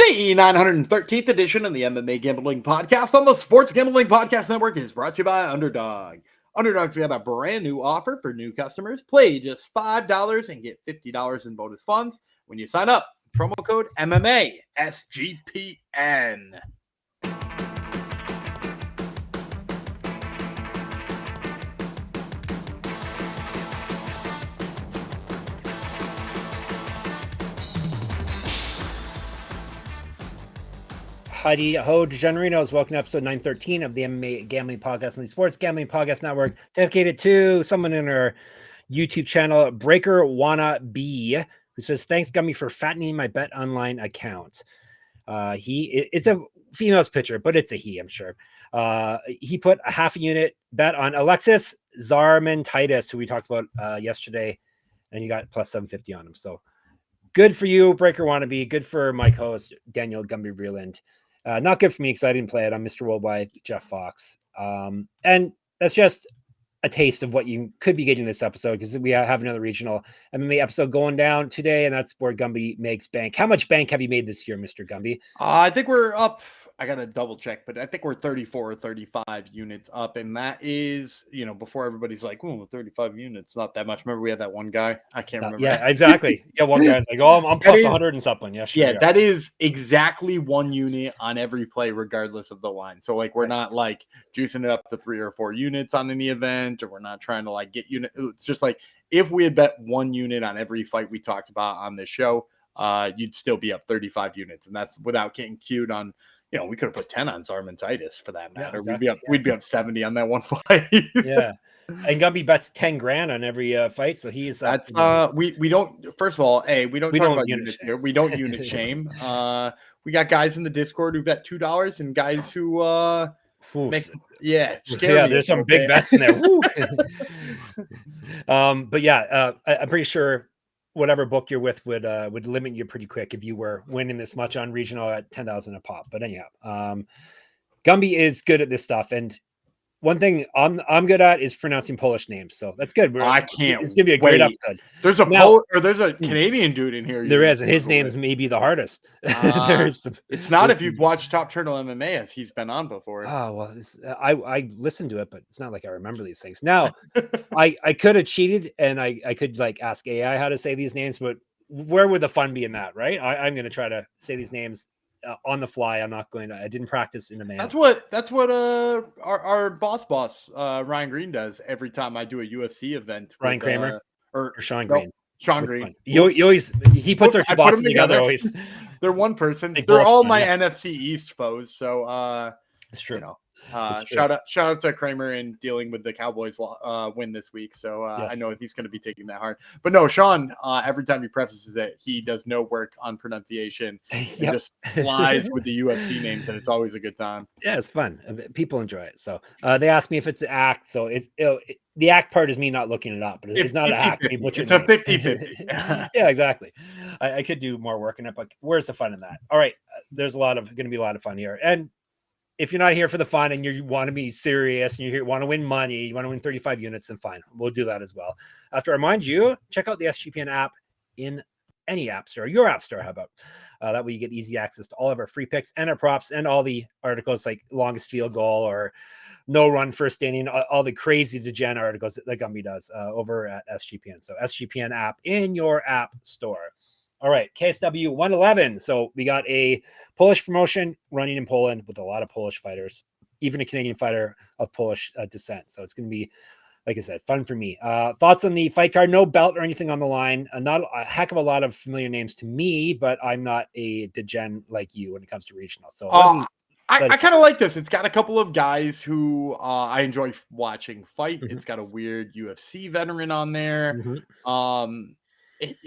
The 913th edition of the MMA Gambling Podcast on the Sports Gambling Podcast Network is brought to you by Underdog. Underdog's got a brand new offer for new customers. Play just $5 and get $50 in bonus funds when you sign up. Promo code MMA SGPN. Heidi Ho DeGenerinos, welcome to episode 913 of the MMA Gambling Podcast on the Sports Gambling Podcast Network, dedicated to someone in our YouTube channel, Breaker Wanna Be, who says, "Thanks, Gummy, for fattening my Bet Online account." It's a female's picture, but it's a he, I'm sure. He put a half a unit bet on Alexis Zarmantitis, who we talked about yesterday, and you got plus 750 on him. So good for you, Breaker Wannabe. Good for my co-host, Daniel Gumby Vreeland. Not good for me because I didn't play it. I'm Mr. Worldwide, Jeff Fox. And that's just a taste of what you could be getting this episode, because we have another regional MMA episode going down today, and that's where Gumby makes bank. How much bank have you made this year, Mr. Gumby? I think we're up. I got to double check, but I think we're 34 or 35 units up. And that is, before everybody's like, oh, 35 units, not that much. Remember, we had that one guy. I can't remember. Yeah, exactly. Yeah, one guy's like, oh, I'm plus 100 and something. Yeah, sure. Yeah, that is exactly one unit on every play, regardless of the line. So, we're not like juicing it up to 3 or 4 units on any event, or we're not trying to get unit. It's just like if we had bet 1 unit on every fight we talked about on this show, you'd still be up 35 units. And that's without getting queued on. We could have put 10 on Zarmantitis for that matter. Yeah, exactly. We'd be up 70 on that one fight. Yeah. And Gumby bets 10 grand on every fight. So he's we don't, first of all, we don't talk about unit here. We don't unit shame. We got guys in the Discord who bet $2 and guys who there's some big bets in there. But yeah, I'm pretty sure whatever book you're with would limit you pretty quick if you were winning this much on regional at 10,000 a pop. But anyhow, Gumby is good at this stuff, and one thing I'm good at is pronouncing Polish names, so that's good. It's gonna be a great episode. There's a Canadian dude in here. There is, and his name's maybe the hardest. It's not if you've watched Top Turtle MMA, as he's been on before. Oh well, I listened to it, but it's not like I remember these things. Now, I could have cheated, and I could ask AI how to say these names, but where would the fun be in that, right? I'm going to try to say these names on the fly. I'm not going to. I didn't practice in advance. That's what our boss Ryan Green does every time I do a UFC event. Ryan Kramer or Sean Green. Sean Green. He puts our two bosses together always. They're one person. They're all my NFC East foes. So it's true. Shout out to Kramer in dealing with the Cowboys win this week. So yes. I know he's going to be taking that hard. But no, Sean, every time he prefaces it, he does no work on pronunciation. He just flies with the UFC names, and it's always a good time. Yeah, it's fun. People enjoy it. So they asked me if it's an act. So the act part is me not looking it up, but it's not an act. It's a 50-50. Yeah, exactly. I could do more work in it, but where's the fun in that? All right, there's going to be a lot of fun here. And if you're not here for the fun and you want to be serious and you want to win money, you want to win 35 units, then fine. We'll do that as well. I have to remind you, check out the SGPN app in any app store, your app store. How about that way you get easy access to all of our free picks and our props and all the articles like longest field goal or no run first inning, all the crazy degen articles that Gumby does over at SGPN. So SGPN app in your app store. All right, KSW 111. So we got a Polish promotion running in Poland with a lot of Polish fighters, even a Canadian fighter of Polish descent. So it's going to be, like I said, fun for me. Thoughts on the fight card? No belt or anything on the line. Not a heck of a lot of familiar names to me, but I'm not a degen like you when it comes to regional. So I kind of like this. It's got a couple of guys who I enjoy watching fight. Mm-hmm. It's got a weird UFC veteran on there. Mm-hmm.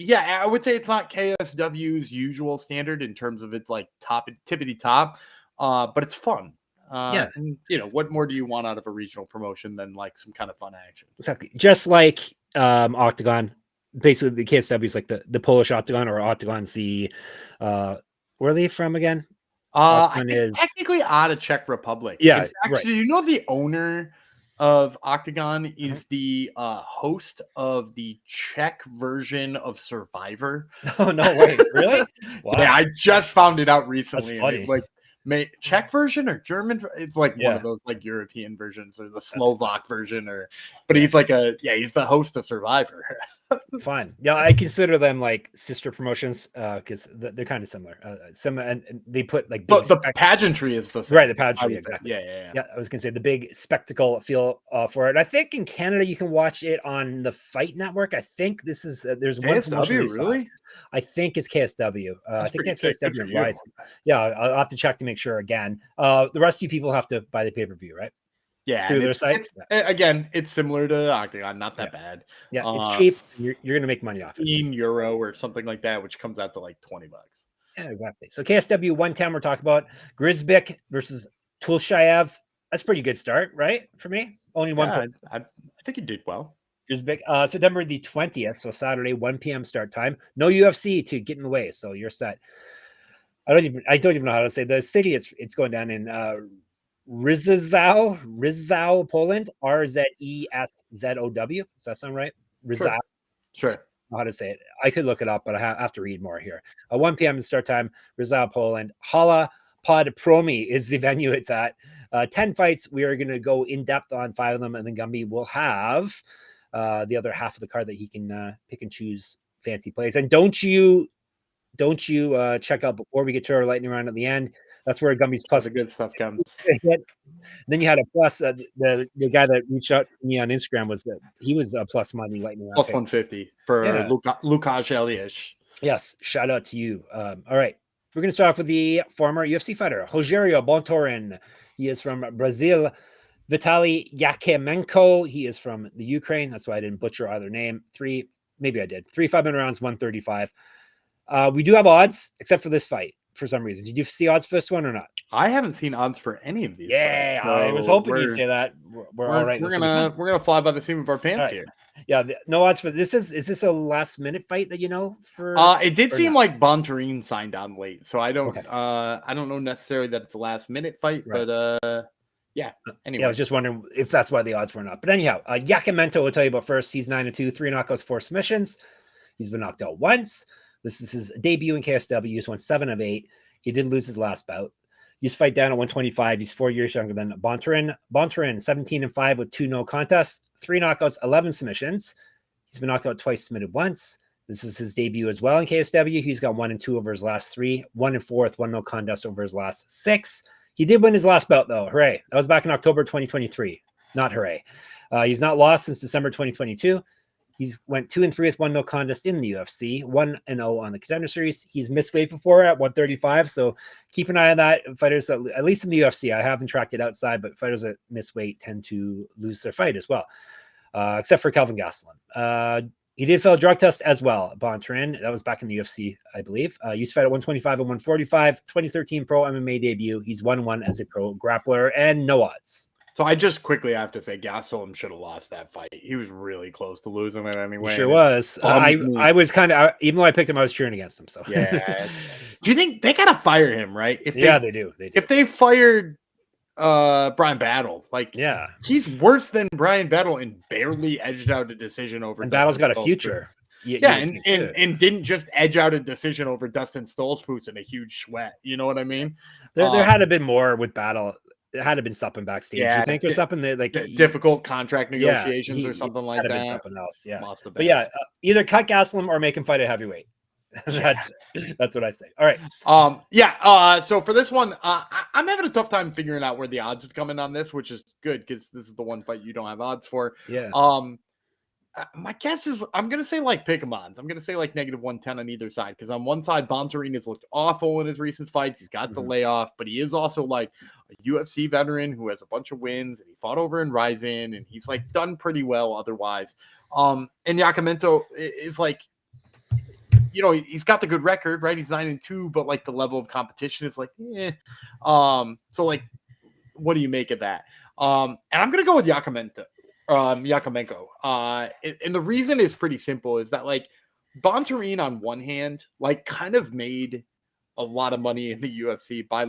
I would say it's not KSW's usual standard in terms of its tippity top, but it's fun. And, what more do you want out of a regional promotion than some kind of fun action? Exactly. Just like Octagon, basically the KSW is like the Polish Octagon, or Octagon's the where are they from again? I think technically out of Czech Republic. Yeah, it's actually, the owner of Octagon is the host of the Czech version of Survivor. Oh, no way. Really? Wow. Yeah, I just found it out recently. That's And it, funny. like Czech version or German? It's like one Yeah. of those like European versions or the Slovak version, but he's like he's the host of Survivor. Fun. Yeah, I consider them like sister promotions because they're kind of similar. And they put like But the pageantry is the same. Right, the pageantry, exactly. Yeah. I was gonna say the big spectacle feel for it. I think in Canada you can watch it on the Fight Network. I think this is there's one promotion. Really? I think it's KSW. I think that's KSW and Rising. Yeah, I'll have to check to make sure again. The rest of you people have to buy the pay-per-view, right? Yeah, through their site. Again, it's similar to Octagon, not that bad. Yeah, it's cheap. You're gonna make money off it. €15 or something like that, which comes out to like $20. Yeah, exactly. So KSW 110 we're talking about Grzebyk versus Tulshaev. That's a pretty good start, right? For me. Only one point. I think you did well. Grzebyk, September the 20th, so Saturday, 1 p.m. start time. No UFC to get in the way, so you're set. I don't even know how to say the city. It's going down in Rizzow, Poland. RZESZOW. Does that sound right? Rizzow. Sure. How to say it? I could look it up, but I have to read more here. 1 p.m. start time. Rizzow, Poland. Hala Pod Promi is the venue it's at. 10 fights. We are going to go in depth on 5 of them, and then Gumby will have the other half of the card that he can pick and choose fancy plays. And don't you check out before we get to our lightning round at the end. That's where Gumby's plus the good stuff comes. Then you had a plus. The guy that reached out to me on Instagram was that he was a plus money lightning round. Plus 150 for Lukasz Elias. Yes, shout out to you. All right, we're going to start off with the former UFC fighter Rogério Bontorin. He is from Brazil. Vitaliy Yakimenko. He is from the Ukraine. That's why I didn't butcher either name. 3 5-minute rounds, 135. We do have odds, except for this fight. For some reason, did you see odds for this one or not? I haven't seen odds for any of these. Yeah, so I was hoping you'd say that. We're all right. We're gonna fly by the seam of our pants here. Yeah, no odds for this. Is this a last minute fight that you know for? It did seem like Bontorin signed on late, so I don't know necessarily that it's a last minute fight, right. But yeah. Anyway, yeah, I was just wondering if that's why the odds were not. But anyhow, Yakimenko will tell you about first. He's 9-2, 3 knockouts, 4 submissions. He's been knocked out once. This is his debut in KSW. He's won 7 of 8. He did lose his last bout. He used to fight down at 125. He's 4 years younger than Bontorin. Bontorin, 17-5 with 2 no contests, 3 knockouts, 11 submissions. He's been knocked out twice, submitted once. This is his debut as well in KSW. He's got 1-2 over his last 3, 1-4 with 1 no contest over his last 6. He did win his last bout though. Hooray. That was back in October 2023. Not hooray. He's not lost since December 2022. He's went 2-3 with 1 no contest in the UFC, 1-0 on the Contender Series. He's missed weight before at 135, so keep an eye on that. Fighters that, at least in the UFC, I haven't tracked it outside, but fighters that miss weight tend to lose their fight as well, except for Kelvin Gastelum. He did fail a drug test as well. Bontorin, that was back in the UFC, I believe. Used to fight at 125 and 145, 2013 pro MMA debut. He's 1-1 as a pro grappler and no odds. So I just quickly have to say Gastelum should have lost that fight. He was really close to losing it anyway. He sure was. I was kind of, even though I picked him, I was cheering against him. So yeah. Do you think they got to fire him, right? They do. If they fired Brian Battle, he's worse than Brian Battle and barely edged out a decision over. And Battle's got a future. And didn't just edge out a decision over Dustin Stoltzfus in a huge sweat. You know what I mean? There had to been more with Battle. It had to have been something backstage. You think or something that difficult contract negotiations or something like that. Been something else. Yeah. But either cut Gastelum or make him fight at heavyweight. That's what I say. All right. So for this one, I'm having a tough time figuring out where the odds would come in on this, which is good because this is the one fight you don't have odds for. Yeah. My guess is I'm going to say pick 'em odds. I'm going to say -110 on either side because on one side, Bontorin has looked awful in his recent fights. He's got the layoff, but he is also a UFC veteran who has a bunch of wins and he fought over in Ryzen and he's done pretty well otherwise. And Yakimenko is he's got the good record, right? He's 9-2, but the level of competition is So what do you make of that? And I'm going to go with Yakimenko. And the reason is pretty simple is that Bontorin on one hand kind of made a lot of money in the UFC by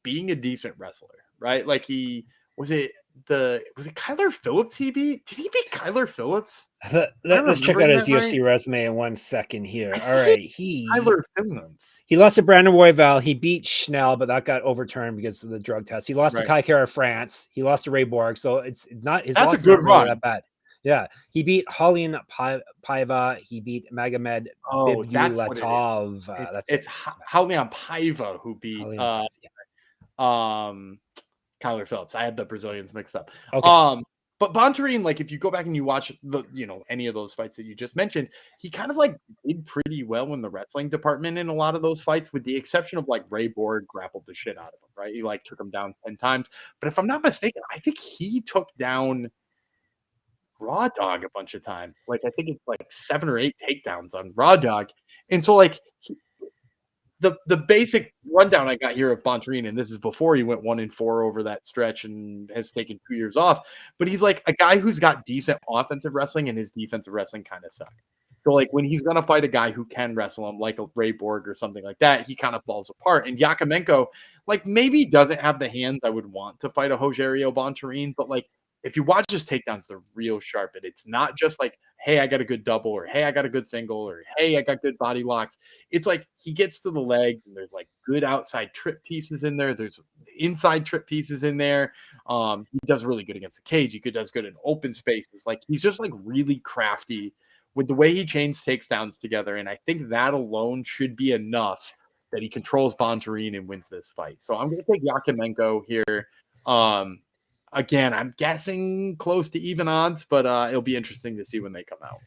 being a decent wrestler, right? He was it was it Kyler Phillips he beat? Did he beat Kyler Phillips? Let's check out his that UFC resume in 1 second here. All right, Kyler Phillips. He lost to Brandon Royval. He beat Schnell, but that got overturned because of the drug test. He lost to Kai Kara France. He lost to Ray Borg, so it's not his. That's a good run. That bad. Yeah, he beat Halin Paiva. He beat Magomed Bibulatov. It's Halin Paiva who beat Kyler Phillips. I had the Brazilians mixed up. Okay. But Bontorin, like if you go back and you watch any of those fights that you just mentioned, he kind of like did pretty well in the wrestling department in a lot of those fights, with the exception of like Ray Borg grappled the shit out of him, right? He like took him down 10 times. But if I'm not mistaken, I think he took down Raw Dog a bunch of times. Like I think it's like 7 or 8 takedowns on Raw Dog. And so like the basic rundown I got here of Bontorin, and this is before he went 1-4 over that stretch and has taken 2 years off, but he's like a guy who's got decent offensive wrestling and his defensive wrestling kind of sucks. So like when he's gonna fight a guy who can wrestle him, like a Ray Borg or something like that, he kind of falls apart. And Yakimenko, like maybe doesn't have the hands I would want to fight a Rogério Bontorin, but like if you watch his takedowns, they're real sharp. And it's not just like, hey, I got a good double, or hey, I got a good single, or hey, I got good body locks. It's like he gets to the legs and there's like good outside trip pieces in there. There's inside trip pieces in there. He does really good against the cage. He does good in open spaces. Like he's just like really crafty with the way he chains takedowns together. And I think that alone should be enough that he controls Bontorin and wins this fight. So I'm going to take Yakimenko here. Again, I'm guessing close to even odds, but it'll be interesting to see when they come out.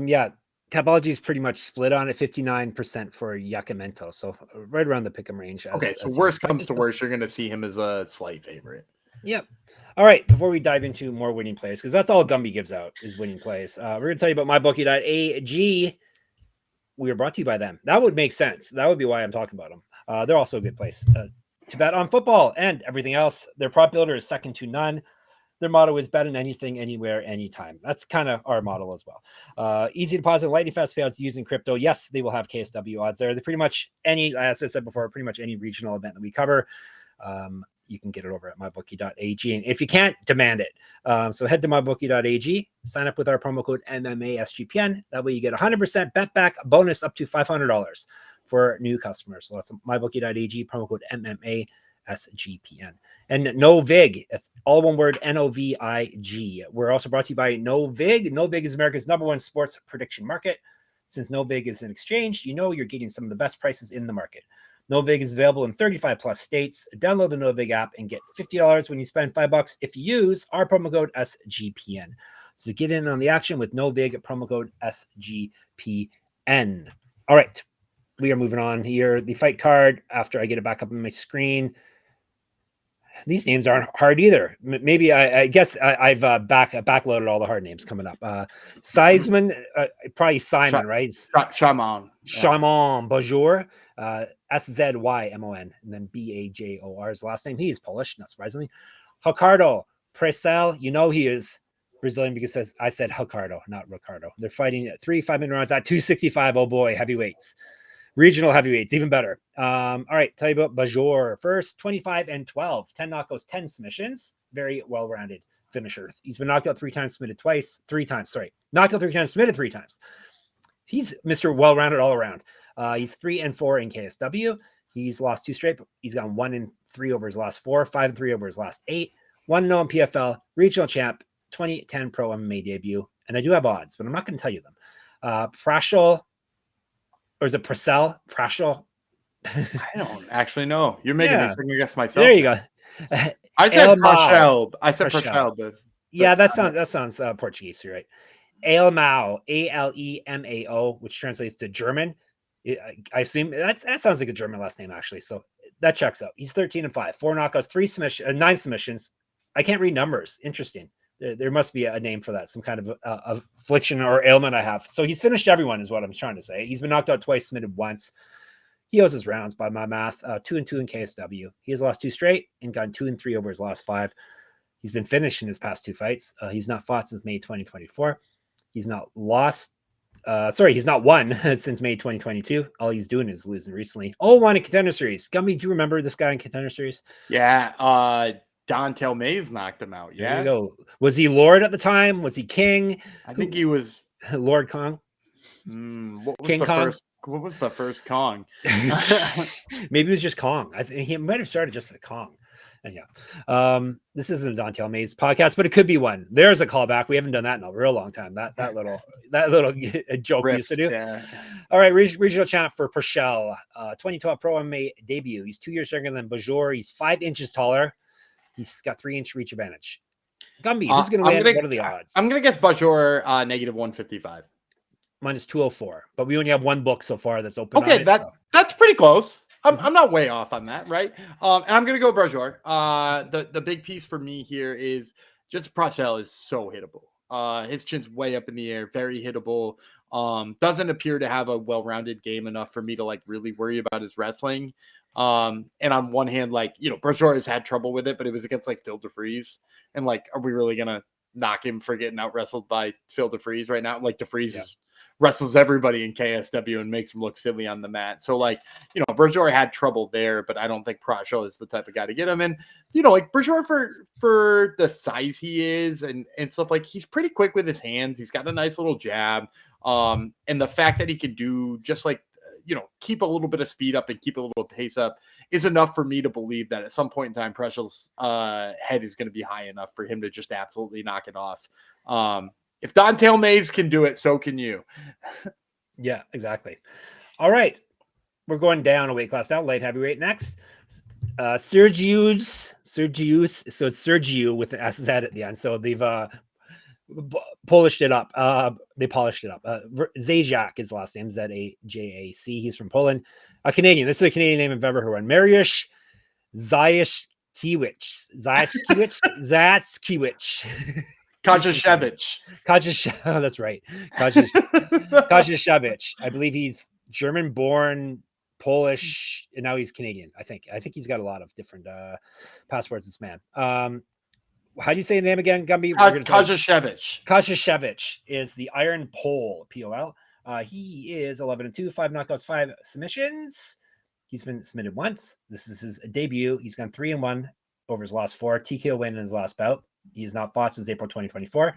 Yeah, Tapology is pretty much split on it, 59% for Yakimenko, so right around the pick'em range. Okay, so worst comes to worst, you're going to see him as a slight favorite. Yep. All right, before we dive into more winning plays, because that's all Gumby gives out is winning plays. We're going to tell you about mybookie.ag. We are brought to you by them. That would make sense. That would be why I'm talking about them. They're also a good place to bet on football and everything else. Their prop builder is second to none. Their motto is bet on anything, anywhere, anytime. That's kind of our model as well. Easy deposit, lightning fast payouts using crypto. Yes, they will have KSW odds there. They're pretty much as I said before, pretty much any regional event that we cover. You can get it over at mybookie.ag. And if you can't, demand it. So head to mybookie.ag, sign up with our promo code MMASGPN. That way you get 100% bet back bonus up to $500 for new customers. So that's mybookie.ag, promo code MMASGPN. And NoVig, that's all one word, NOVIG. We're also brought to you by NoVig. NoVig is America's #1 sports prediction market. Since NoVig is an exchange, you know you're getting some of the best prices in the market. NoVig is available in 35 plus states. Download the NoVig app and get $50 when you spend $5 if you use our promo code SGPN. So get in on the action with NoVig, promo code SGPN. All right, we are moving on here. The fight card, after I get it back up on my screen. These names aren't hard either. Maybe I guess I've backloaded all the hard names coming up. Szymon, probably Simon, right? Szymon. Szymon Bajor, SZYMON, and then BAJOR is the last name. He is Polish, not surprisingly. Ricardo, Prasel, you know he is Brazilian because I said Ricardo, not Ricardo. They're fighting at 3 5-minute rounds at 265. Oh boy, heavyweights. Regional heavyweights, even better. All right, tell you about Bajor first. 25-12, 10 knockouts, 10 submissions. Very well-rounded finisher. He's been knocked out 3 times, submitted twice. 3 times, sorry. Knocked out 3 times, submitted 3 times. He's Mr. Well-rounded all around. He's 3-4 in KSW. He's lost 2 straight. He's gone 1-3 over his last 4, 5-3 over his last 8. 1-0 in PFL, regional champ, 2010 pro MMA debut. And I do have odds, but I'm not going to tell you them. Prasel. Or is it Prasel? Prasel? I don't actually know. You're making me second guess myself. There you go. I said Prasel. I said Prasel. But yeah, that sounds Portuguese. You're right. Alemao, Alemao, which translates to German. I assume that sounds like a German last name, actually. So that checks out. He's 13-5, 4 knockouts, 9 submissions. I can't read numbers. Interesting. There must be a name for that, some kind of affliction or ailment I have. So he's finished everyone is what I'm trying to say. He's been knocked out twice, submitted once. He owes his rounds by my math. 2-2 in KSW. He has lost 2 straight and gone 2-3 over his last 5. He's been finished in his past 2 fights. He's not fought since May 2024. He's not lost. He's not won since May 2022. All he's doing is losing recently. 0-1 in Contender Series. Gumby, do you remember this guy in Contender Series? Yeah. Dontel Mays knocked him out. There Yeah. you go. Was he Lord at the time? Was he King? I think he was Lord Kong. what was King the Kong? first? What was the first Kong? Maybe it was just Kong. I think he might have started just as Kong. And yeah, this isn't a Dontel Mays podcast, but it could be one. There's a callback. We haven't done that in a real long time. That little joke we used to do. Yeah. All right, regional champ for Prasel, 2012 Pro MMA debut. He's 2 years younger than Bajor. He's 5 inches taller. He's got 3-inch reach advantage. Gumby, who's going to win? What are the odds? I'm going to guess Bajor -155. Minus 204, but we only have one book so far that's open. Okay, that's pretty close. I'm not way off on that, right? And I'm gonna go Bajor. The big piece for me here is just Prasel is so hittable. His chin's way up in the air, very hittable. Doesn't appear to have a well-rounded game enough for me to like really worry about his wrestling. And on one hand, like, you know, Bajor has had trouble with it, but it was against like Phil DeFries. And like, are we really gonna knock him for getting out wrestled by Phil DeFries right now? Like DeFries wrestles everybody in KSW and makes him look silly on the mat. So like, you know, Bajor had trouble there, but I don't think Prasel is the type of guy to get him. And, you know, like Bajor for the size he is and stuff, like he's pretty quick with his hands. He's got a nice little jab. And the fact that he can do just like, you know, keep a little bit of speed up and keep a little pace up is enough for me to believe that at some point in time, Prasel's head is going to be high enough for him to just absolutely knock it off. If Dontel Mays can do it, so can you. Yeah, exactly. All right. We're going down a weight class down, light heavyweight next. Sergiusz. So it's Sergiu with an SZ at the end. So they've polished it up. They polished it up. Zajac is the last name, Zajac. He's from Poland. A Canadian. This is a Canadian name I've ever heard one. Mariusz Zając. Książkiewicz. That's right. Książkiewicz. I believe he's German-born, Polish, and now he's Canadian. I think he's got a lot of different passports. This man. How do you say the name again, Gumby? Książkiewicz. Książkiewicz is the Iron Pole, POL. He is 11-2, 5 knockouts, 5 submissions. He's been submitted once. This is his debut. He's gone 3-1 over his last 4. TKO win in his last bout. He has not fought since April 2024.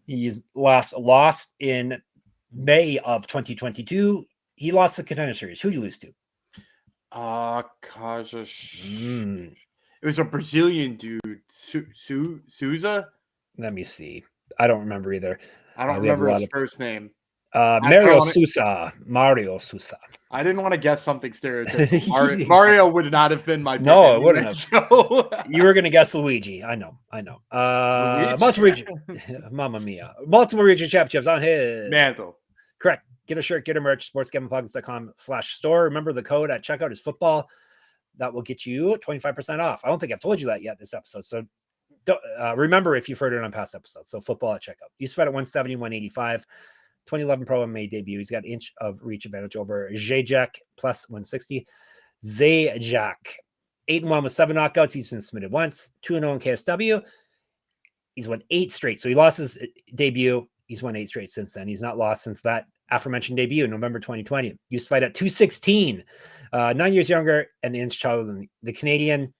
He's lost in May of 2022. He lost the Contender Series. Who did you lose to? It was a Brazilian dude. Souza? Let me see. I don't remember either. I don't remember his first name. Mario Sousa. I didn't want to guess something stereotypical. Mario would not have been my pick. No, it wouldn't have. So. You were going to guess Luigi. I know. Multiple region. Mamma mia. Multiple region championships on his mantle. Correct. Get a shirt, get a merch, sportsgamblingplugs.com/store. Remember the code at checkout is football. That will get you 25% off. I don't think I've told you that yet this episode. So remember if you've heard it on past episodes. So football at checkout. He's fed at 170, 185. 2011 Pro MMA debut. He's got inch of reach advantage over Zajac plus 160. Zajac, 8-1 with 7 knockouts. He's been submitted once. 2-0 in KSW. He's won 8 straight. So he lost his debut. He's won 8 straight since then. He's not lost since that aforementioned debut in November 2020. He used to fight at 216. 9 years younger and an inch taller than the Canadian.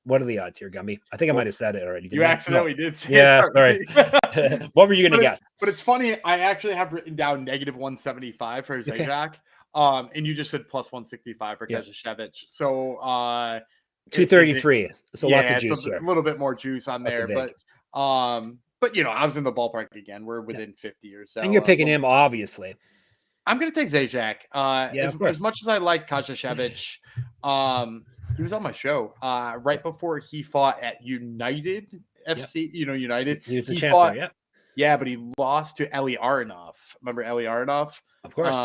What are the odds here, Gumby? I think I might have said it already. You accidentally did say it. Sorry. What were you going to guess? But it's funny. I actually have written down -175 for Zajac. And you just said plus 165 for Książkiewicz. So 233. So lots of juice here. A little bit more juice on there. But you know, I was in the ballpark again. We're within 50 or so. And you're picking him, obviously. I'm going to take Zajac. As much as I like Książkiewicz, he was on my show right before he fought at United FC. You know, United. He was the champion. Yeah, but he lost to Eli Aronov. Remember Eli Aronov? Of course.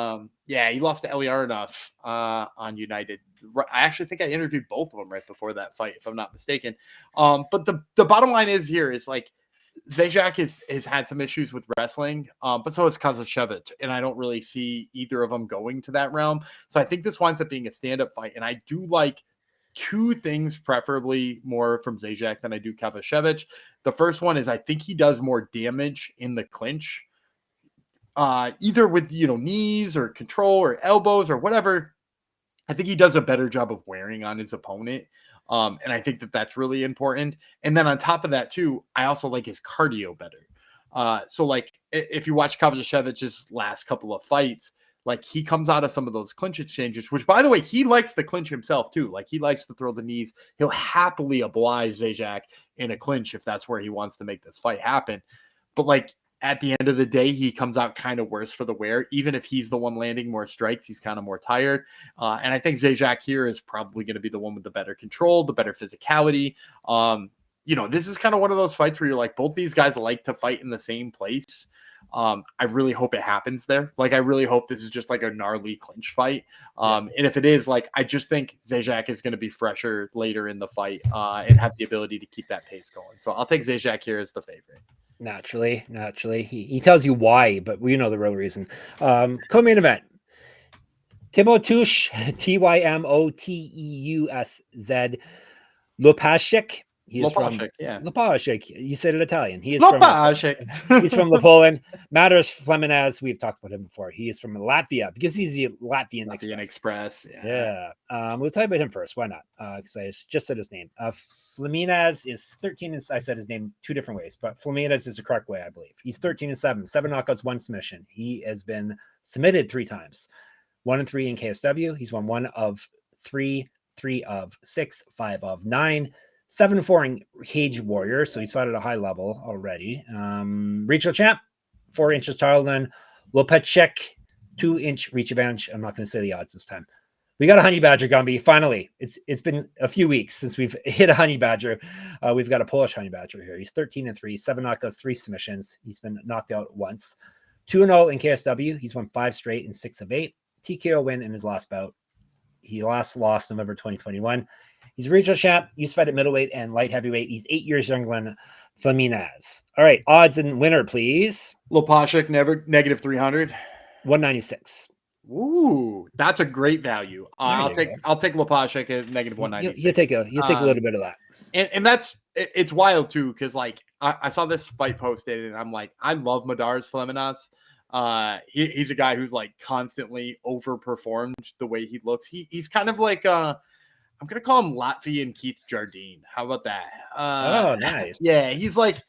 He lost to Eli Aronov on United. I actually think I interviewed both of them right before that fight, if I'm not mistaken. But the bottom line is like Zajac has had some issues with wrestling, but so has Książkiewicz, and I don't really see either of them going to that realm. So I think this winds up being a stand-up fight, and I do like 2 things preferably more from Zajac than I do Książkiewicz. The first one is I think he does more damage in the clinch, either with knees or control or elbows or whatever. I think he does a better job of wearing on his opponent. And I think that that's really important. And then on top of that too, I also like his cardio better. So like if you watch Kovačević's last couple of fights, like he comes out of some of those clinch exchanges, which by the way, he likes the clinch himself too. Like he likes to throw the knees. He'll happily oblige Zajac in a clinch if that's where he wants to make this fight happen. But like at the end of the day, he comes out kind of worse for the wear. Even if he's the one landing more strikes, he's kind of more tired. And I think Zajac here is probably going to be the one with the better control, the better physicality. This is kind of one of those fights where you're like, both these guys like to fight in the same place. I really hope it happens there. Like, I really hope this is just like a gnarly clinch fight. And if it is, like, I just think Zajac is going to be fresher later in the fight and have the ability to keep that pace going. So I'll take Zajac here as the favorite. Naturally. He tells you why, but we know the real reason. Co-main event. Tymoteusz, Tymoteusz, Łopaczyk. Łopaczyk. You said it Italian. He is Łopaczyk. He's from Poland. Madars, Fleminas. We've talked about him before. He is from Latvia because he's the Latvian Express. Yeah. We'll tell you about him first. Why not? Because I just said his name. Fleminas is 13. I said his name two different ways, but Fleminas is the correct way, I believe. He's 13-7, 7 knockouts, 1 submission. He has been submitted 3 times. 1-3 in KSW. He's won 1 of 3, 3 of 6, 5 of 9. 7-4 in Cage Warrior, so he's fought at a high level already. Regional champ, 4 inches taller than Łopaczyk, 2-inch reach advantage. I'm not going to say the odds this time. We got a honey badger, Gumby. Finally, it's been a few weeks since we've hit a honey badger. We've got a Polish honey badger here. He's 13-3, 7 knockouts, 3 submissions. He's been knocked out once. 2-0 in KSW. He's won 5 straight and 6 of 8. TKO win in his last bout. He last lost November 2021. He's a regional champ. He's fought at middleweight and light heavyweight. He's 8 years younger than Fleminas. All right, odds and winner, please. Łopaczyk, negative 300. 196. Ooh, that's a great value. I'll take Łopaczyk at negative 196. You'll take a little bit of that. And it's wild too, because like I saw this fight posted and I'm like, I love Madars Fleminas. He's a guy who's like constantly overperformed the way he looks. He's kind of like I'm going to call him Latvian Keith Jardine. How about that? Oh, nice. Yeah, he's like,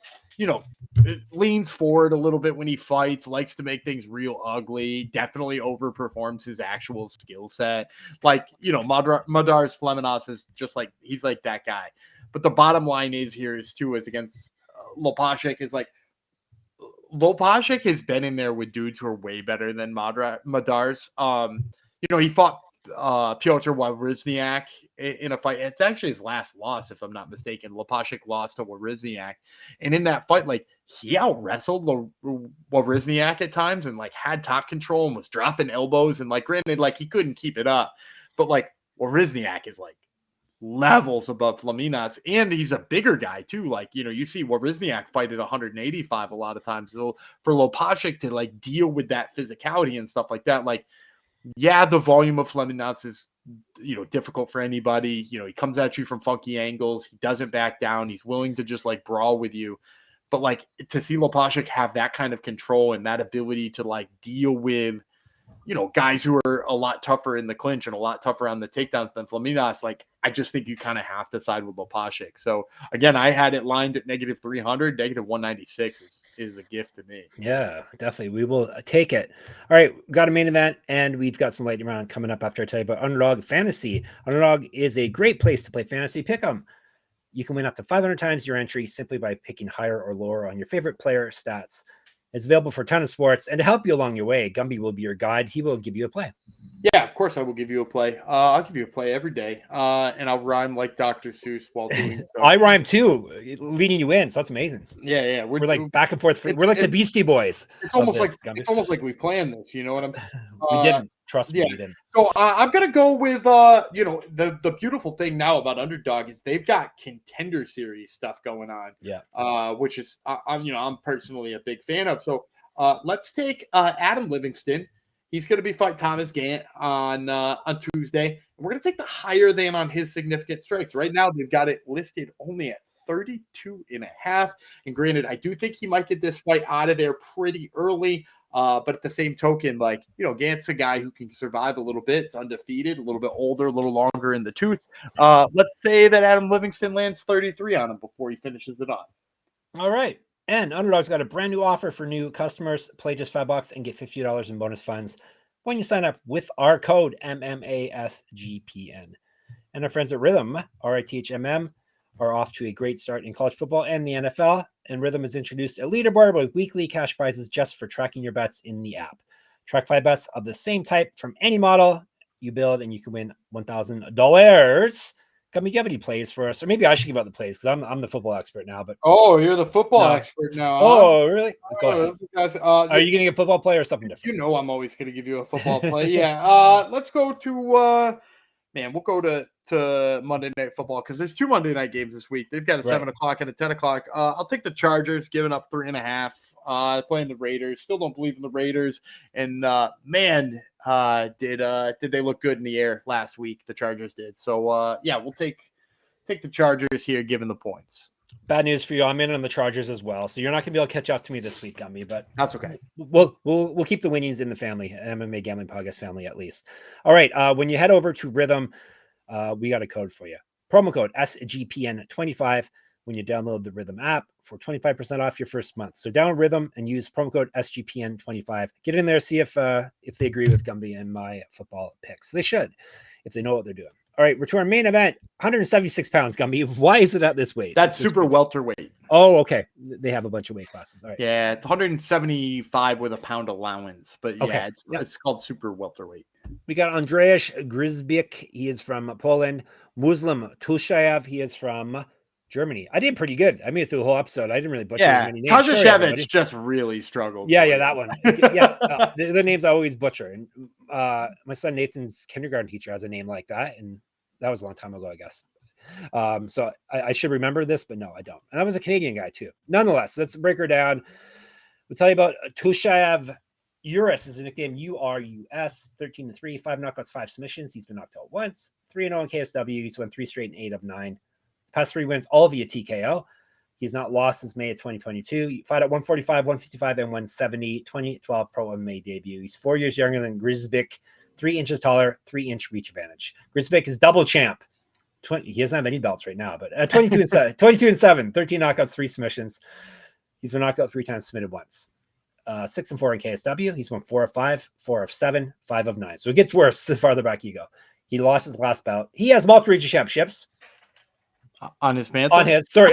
leans forward a little bit when he fights, likes to make things real ugly, definitely overperforms his actual skill set. Like, Madars Fleminas is just like, he's like that guy. But the bottom line is against Łopaczyk is like, Łopaczyk has been in there with dudes who are way better than Madars. He fought Piotr Wawrzyniak in a fight. It's actually his last loss, if I'm not mistaken. Łopaczyk lost to Wawrzyniak, and in that fight, like, he out wrestled Wawrzyniak at times and like had top control and was dropping elbows, and like, granted, like, he couldn't keep it up, but like Wawrzyniak is like levels above Fleminas, and he's a bigger guy too. Like, you see Wawrzyniak fight at 185 a lot of times. So for Łopaczyk to like deal with that physicality and stuff like that, like, yeah, the volume of Fleminas is, difficult for anybody. He comes at you from funky angles. He doesn't back down. He's willing to just like brawl with you. But like, to see Łopaczyk have that kind of control and that ability to like deal with, guys who are a lot tougher in the clinch and a lot tougher on the takedowns than Fleminas, like, I just think you kind of have to side with Łopaczyk. So again, I had it lined at negative 300, negative 196 is a gift to me. Yeah, definitely. We will take it. All right, we've got a main event and we've got some lightning round coming up after I tell you about Underdog Fantasy. Underdog is a great place to play fantasy pick'em. You can win up to 500 times your entry simply by picking higher or lower on your favorite player stats. It's available for a ton of sports, and to help you along your way, Gumby will be your guide. He will give you a play. Yeah, of course I will give you a play. I'll give you a play every day, and I'll rhyme like Dr. Seuss while doing so. I rhyme too, leading you in, so that's amazing. Yeah. We're like back and forth. We're like the Beastie Boys. It's almost like we planned this. You know what I'm saying? We didn't. Trust me, we didn't. So I'm gonna go with the beautiful thing now about Underdog is they've got Contender Series stuff going on. Yeah. Which is I'm personally a big fan of. So let's take Adam Livingston. He's going to be fighting Thomas Gant on Tuesday. And we're going to take the higher than on his significant strikes. Right now, they've got it listed only at 32.5. And granted, I do think he might get this fight out of there pretty early. But at the same token, like, Gant's a guy who can survive a little bit. It's undefeated, a little bit older, a little longer in the tooth. Let's say that Adam Livingston lands 33 on him before he finishes it on. All right. And Underdog's got a brand new offer for new customers. Play just $5 and get $50 in bonus funds when you sign up with our code MMASGPN. And our friends at Rhythm, RITHMM, are off to a great start in college football and the NFL. And Rhythm has introduced a leaderboard with weekly cash prizes just for tracking your bets in the app. Track 5 bets of the same type from any model you build, and you can win $1,000. Gummy, do you have any plays for us? Or maybe I should give out the plays because I'm the football expert now. But you're the football expert now. Oh, really? Go ahead. Are you getting a football play or something different? I'm always going to give you a football play. Yeah. Let's go to we'll go to Monday Night Football because there's 2 Monday night games this week. They've got a 7 o'clock and a 10 o'clock. I'll take the Chargers, giving up 3.5. Playing the Raiders. Still don't believe in the Raiders. And did they look good in the air last week? The Chargers did. So we'll take the Chargers here, given the points. Bad news for you. I'm in on the Chargers as well, so you're not gonna be able to catch up to me this week, Gummy. But that's okay. We'll keep the winnings in the family, MMA Gambling Podcast family at least. All right. When you head over to Rhythm, we got a code for you. Promo code SGPN25 when you download the Rhythm app for 25% off your first month. So download Rhythm and use promo code SGPN25. Get in there, see if they agree with Gumby and my football picks. They should, if they know what they're doing. All right, we're to our main event. 176 pounds, Gumby. Why is it at this weight? That's super welterweight. Oh, okay. They have a bunch of weight classes. All right. Yeah, it's 175 with a pound allowance, but Okay. It's called super welterweight. We got Andrzej Grzebyk. He is from Poland. Muslim Tulshaev. He is from Germany. I did pretty good. I made it through the whole episode. I didn't really butcher as many names. Kozhashevich just really struggled. Yeah, that one. The names I always butcher. And my son Nathan's kindergarten teacher has a name like that, and that was a long time ago, I guess. So I should remember this, but no, I don't. And that was a Canadian guy too. Nonetheless, let's break her down. We'll tell you about Tulshaev. Urus is a nickname. URUS. 13-3, 5 knockouts, 5 submissions. He's been knocked out once. 3-0 in KSW. He's won 3 straight and 8 of 9. Past 3 wins, all via TKO. He's not lost since May of 2022. He fought at 145, 155, and 170. 2012 Pro MMA debut. He's 4 years younger than Grzebyk. 3 inches taller, 3-inch reach advantage. Grzebyk is double champ. He doesn't have any belts right now, but 22 and 7, 13 knockouts, 3 submissions. He's been knocked out 3 times, submitted once. 6-4 in KSW. He's won 4 of 5, 4 of 7, 5 of 9. So it gets worse the farther back you go. He lost his last bout. He has multiple region championships. On his mantle? On his. I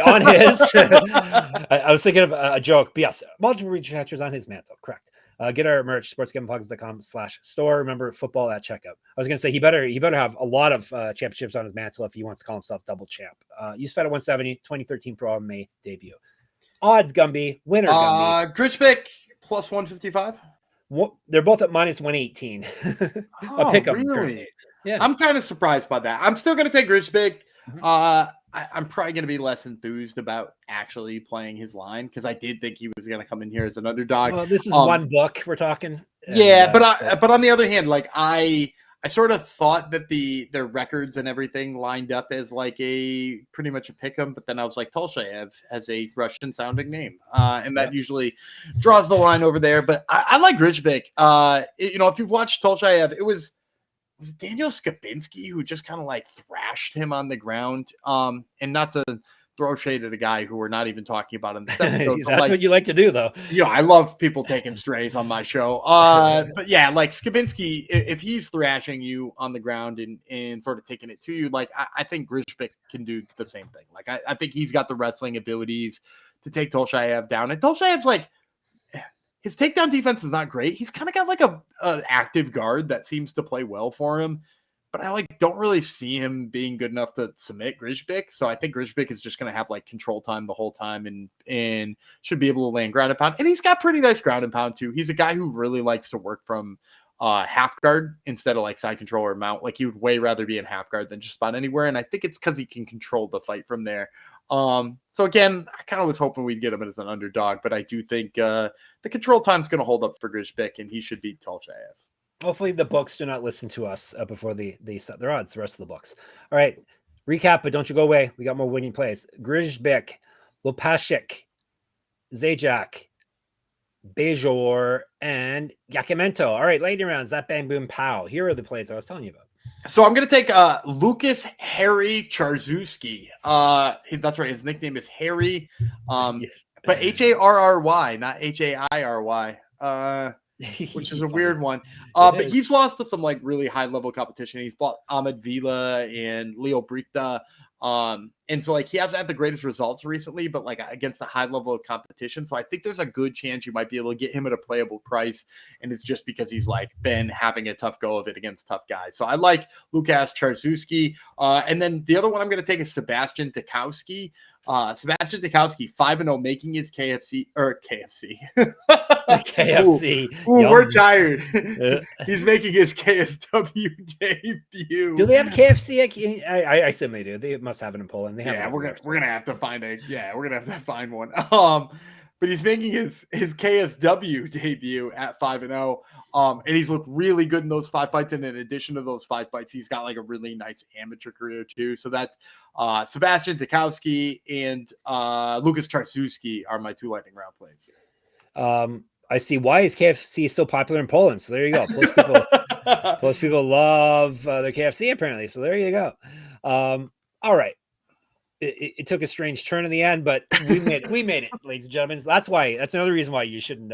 was thinking of a joke. But yes, multiple region championships on his mantle. Correct. Get our merch, sportsgamblingpods.com/store. Remember, football at checkout. I was going to say he better have a lot of championships on his mantle if he wants to call himself double champ. He's fed at 170, 2013 Pro MMA debut. Odds, Gumby. Winner, Gumby. Grzebyk plus 155. They're both at minus 118. A pick 'em. Really? Yeah. I'm kind of surprised by that. I'm still going to take Grzebyk. I'm probably going to be less enthused about actually playing his line because I did think he was going to come in here as an underdog. Well, this is one book we're talking. But on the other hand, like I sort of thought that their records and everything lined up as like a pretty much a pick 'em, but then I was like, Tulshaev has a Russian sounding name, and that usually draws the line over there. But I like Grzebyk. If you've watched Tulshaev, it was Daniel Skabinski who just kind of like thrashed him on the ground. And not to throw shade at a guy who we're not even talking about in this episode. That's what you like to do, though. Yeah, I love people taking strays on my show. But yeah, like Skabinski, if he's thrashing you on the ground and sort of taking it to you, like I think Grzebyk can do the same thing. Like I think he's got the wrestling abilities to take Tulshaev down. And Tulshaev's like, his takedown defense is not great. He's kind of got like an active guard that seems to play well for him, but I don't really see him being good enough to submit Grzebyk. So I think Grzebyk is just going to have like control time the whole time and should be able to land ground and pound. And he's got pretty nice ground and pound too. He's a guy who really likes to work from half guard instead of like side control or mount. Like he would way rather be in half guard than just about anywhere. And I think it's because he can control the fight from there. So again, I kind of was hoping we'd get him as an underdog, but I do think the control time's going to hold up for Grzebyk, and he should beat Tulshaev. Hopefully the books do not listen to us before they set their odds, the rest of the books. All right, recap, but don't you go away. We got more winning plays. Grzebyk, Łopaczyk, Zajac, Bajor, and Yakimenko. All right, lightning rounds. That bang boom pow. Here are the plays I was telling you about. So I'm gonna take Lucas Harry Czarzuski. That's right. His nickname is Harry, Yes. but Harry, not Hairy. Which is a weird one. But he's lost to some like really high level competition. He's fought Ahmed Vila and Leo Brichta. And so like he hasn't had the greatest results recently, but like against the high level of competition. So I think there's a good chance you might be able to get him at a playable price. And it's just because he's like been having a tough go of it against tough guys. So I like Lukas Czarzuski. And then the other one I'm going to take is Sebastian Tikowski. Sebastian Tikowski, 5-0, making his KFC. KFC. Ooh, we're tired. He's making his KSW debut. Do they have KFC? I assume they do. They must have it in Poland. They have we're gonna have to find one. But he's making his KSW debut at 5-0. And he's looked really good in those 5 fights. And in addition to those 5 fights, he's got like a really nice amateur career too. So that's Sebastian Tikowski and Lucas Czarzuski are my 2 lightning round plays. I see why is KFC so popular in Poland. So there you go. Polish people love their KFC apparently. So there you go. All right. It took a strange turn in the end, but we made it, ladies and gentlemen. So that's another reason why you shouldn't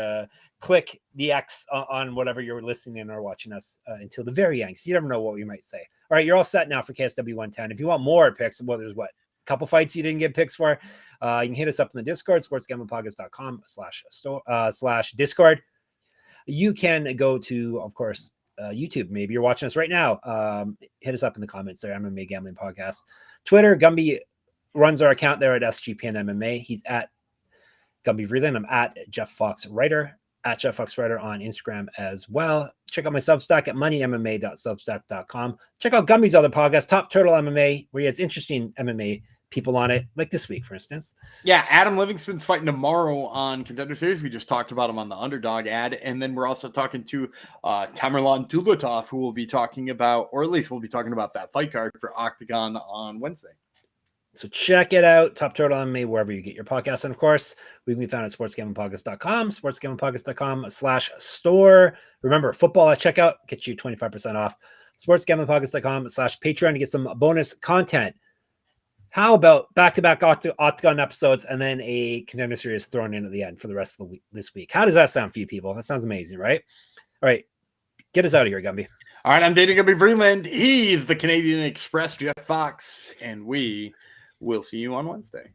click the X on whatever you're listening in or watching us until the very end. So you never know what we might say. All right, you're all set now for KSW 110. If you want more picks, well, there's a couple fights you didn't get picks for. You can hit us up in the Discord, sportsgamblingpodcast.com/Discord. You can go to, of course, YouTube. Maybe you're watching us right now. Hit us up in the comments there. MMA Gambling Podcast. Twitter, Gumby runs our account there at SGPN MMA. He's at Gumby Vreeland. I'm at Jeff Fox Writer, at Jeff Fox Writer on Instagram as well. Check out my Substack at moneymma.substack.com. Check out Gumby's other podcast, Top Turtle MMA, where he has interesting MMA people on it, like this week, for instance. Yeah, Adam Livingston's fighting tomorrow on Contender Series. We just talked about him on the Underdog ad. And then we're also talking to Tamerlan Tulatov, who will be talking about, or at least we'll be talking about that fight card for Octagon on Wednesday. So check it out, Top Turtle MMA, wherever you get your podcasts. And of course, we can be found at sportsgamblingpodcast.com, sportsgamblingpodcast.com/store. Remember, football at checkout gets you 25% off. sportsgamblingpodcast.com/Patreon to get some bonus content. How about back-to-back Octagon episodes and then a Contender Series thrown in at the end for the rest of the week this week? How does that sound for you people? That sounds amazing, right? All right, get us out of here, Gumby. All right, I'm dating Gumby Vreeland. He's the Canadian Express, Jeff Fox, and we will see you on Wednesday.